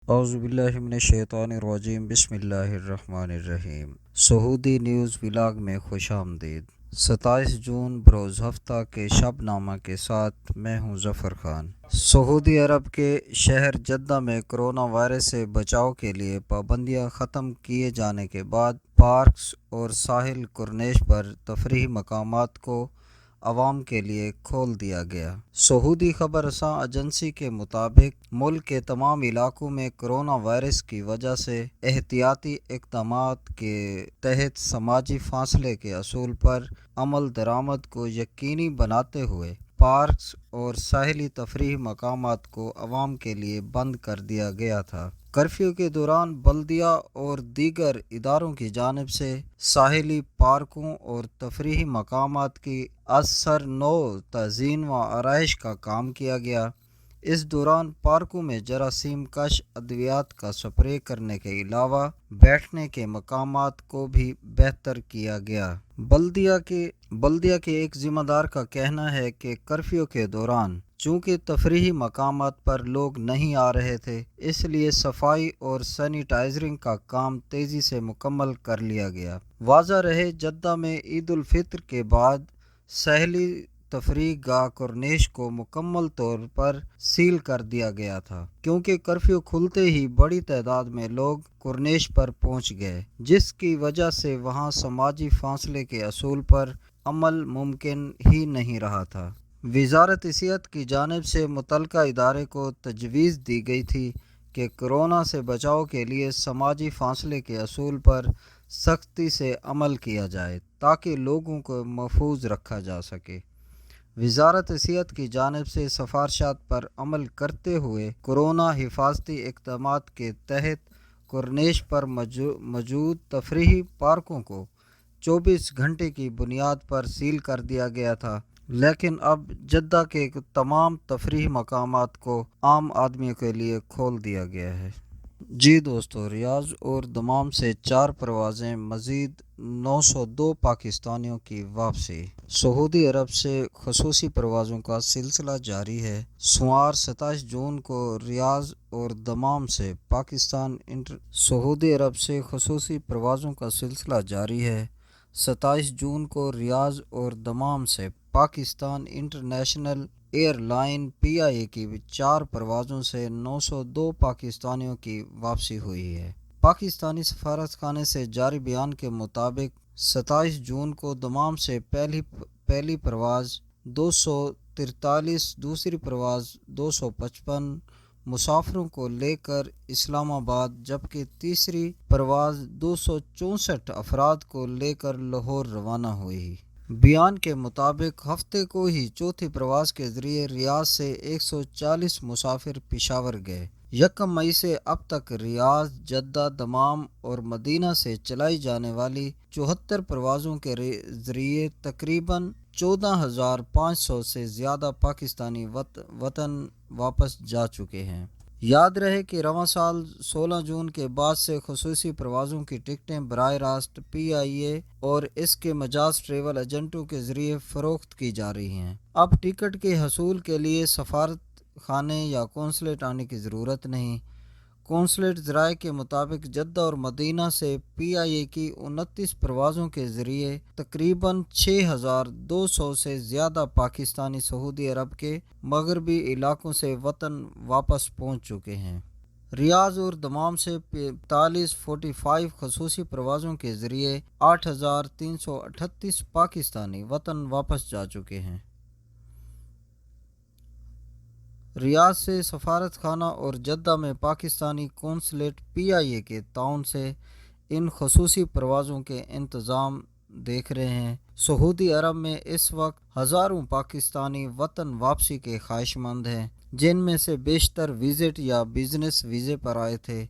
اعوذ باللہ من الشیطان الرجیم، بسم اللہ الرحمن الرحیم۔ سعودی نیوز ولاگ میں خوش آمدید۔ 27 جون بروز ہفتہ کے شب نامہ کے ساتھ میں ہوں ظفر خان۔ سعودی عرب کے شہر جدہ میں کرونا وائرس سے بچاؤ کے لیے پابندیاں ختم کیے جانے کے بعد پارکس اور ساحل کرنیش پر تفریحی مقامات کو عوام کے لیے کھول دیا گیا۔ سعودی خبر رساں ایجنسی کے مطابق ملک کے تمام علاقوں میں کرونا وائرس کی وجہ سے احتیاطی اقدامات کے تحت سماجی فاصلے کے اصول پر عمل درآمد کو یقینی بناتے ہوئے پارکس اور ساحلی تفریحی مقامات کو عوام کے لیے بند کر دیا گیا تھا۔ کرفیو کے دوران بلدیہ اور دیگر اداروں کی جانب سے ساحلی پارکوں اور تفریحی مقامات کی از سر نو تزئین و آرائش کا کام کیا گیا۔ اس دوران پارکوں میں جراثیم کش ادویات کا سپرے کرنے کے علاوہ بیٹھنے کے مقامات کو بھی بہتر کیا گیا۔ بلدیہ کے ایک ذمہ دار کا کہنا ہے کہ کرفیو کے دوران چونکہ تفریحی مقامات پر لوگ نہیں آ رہے تھے، اس لیے صفائی اور سینیٹائزنگ کا کام تیزی سے مکمل کر لیا گیا۔ واضح رہے، جدہ میں عید الفطر کے بعد ساحلی تفریح گاہ کرنیش کو مکمل طور پر سیل کر دیا گیا تھا، کیونکہ کرفیو کھلتے ہی بڑی تعداد میں لوگ کرنیش پر پہنچ گئے، جس کی وجہ سے وہاں سماجی فاصلے کے اصول پر عمل ممکن ہی نہیں رہا تھا۔ وزارت صحت کی جانب سے متعلقہ ادارے کو تجویز دی گئی تھی کہ کورونا سے بچاؤ کے لیے سماجی فاصلے کے اصول پر سختی سے عمل کیا جائے تاکہ لوگوں کو محفوظ رکھا جا سکے۔ وزارت صحت کی جانب سے سفارشات پر عمل کرتے ہوئے کورونا حفاظتی اقدامات کے تحت کرنیش پر موجود تفریحی پارکوں کو 24 گھنٹے کی بنیاد پر سیل کر دیا گیا تھا، لیکن اب جدہ کے تمام تفریحی مقامات کو عام آدمیوں کے لیے کھول دیا گیا ہے۔ جی دوستو، ریاض اور دمام سے 4 پروازیں، مزید 902 پاکستانیوں کی واپسی۔ سعودی عرب سے خصوصی پروازوں کا سلسلہ جاری ہے۔ سوموار 27 جون کو ریاض اور دمام سے سعودی عرب سے خصوصی پروازوں کا سلسلہ جاری ہے۔ 27 جون کو ریاض اور دمام سے Pakistan international air line PIA کی 4 پروازوں سے 902 پاکستانیوں کی واپسی ہوئی ہے۔ پاکستانی سفارت خانے سے جاری بیان کے مطابق 27 جون کو دمام سے پہلی پرواز 243، دوسری پرواز 255 مسافروں کو لے کر اسلام آباد، جبکہ تیسری پرواز 264 افراد کو لے کر لاہور روانہ ہوئی۔ بیان کے مطابق ہفتے کو ہی چوتھی پرواز کے ذریعے ریاض سے 140 مسافر پشاور گئے۔ 1 مئی سے اب تک ریاض، جدہ، دمام اور مدینہ سے چلائی جانے والی 74 پروازوں کے ذریعے تقریباً 14,500 سے زیادہ پاکستانی وطن واپس جا چکے ہیں۔ یاد رہے کہ رواں سال 16 جون کے بعد سے خصوصی پروازوں کی ٹکٹیں براہ راست PIA اور اس کے مجاز ٹریول ایجنٹوں کے ذریعے فروخت کی جا رہی ہیں۔ اب ٹکٹ کے حصول کے لیے سفارت خانے یا قونصلیٹ آنے کی ضرورت نہیں۔ قونصلیٹ ذرائع کے مطابق جدہ اور مدینہ سے PIA کی 29 پروازوں کے ذریعے تقریباً 6,200 سے زیادہ پاکستانی سعودی عرب کے مغربی علاقوں سے وطن واپس پہنچ چکے ہیں۔ ریاض اور دمام سے 45 خصوصی پروازوں کے ذریعے 8,338 پاکستانی وطن واپس جا چکے ہیں۔ ریاض سے سفارت خانہ اور جدہ میں پاکستانی قونصلیٹ PIA کے تعاون سے ان خصوصی پروازوں کے انتظام دیکھ رہے ہیں۔ سعودی عرب میں اس وقت ہزاروں پاکستانی وطن واپسی کے خواہش مند ہیں، جن میں سے بیشتر وزٹ یا بزنس ویزے پر آئے تھے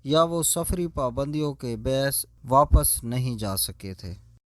یا وہ سفری پابندیوں کے باعث واپس نہیں جا سکے تھے۔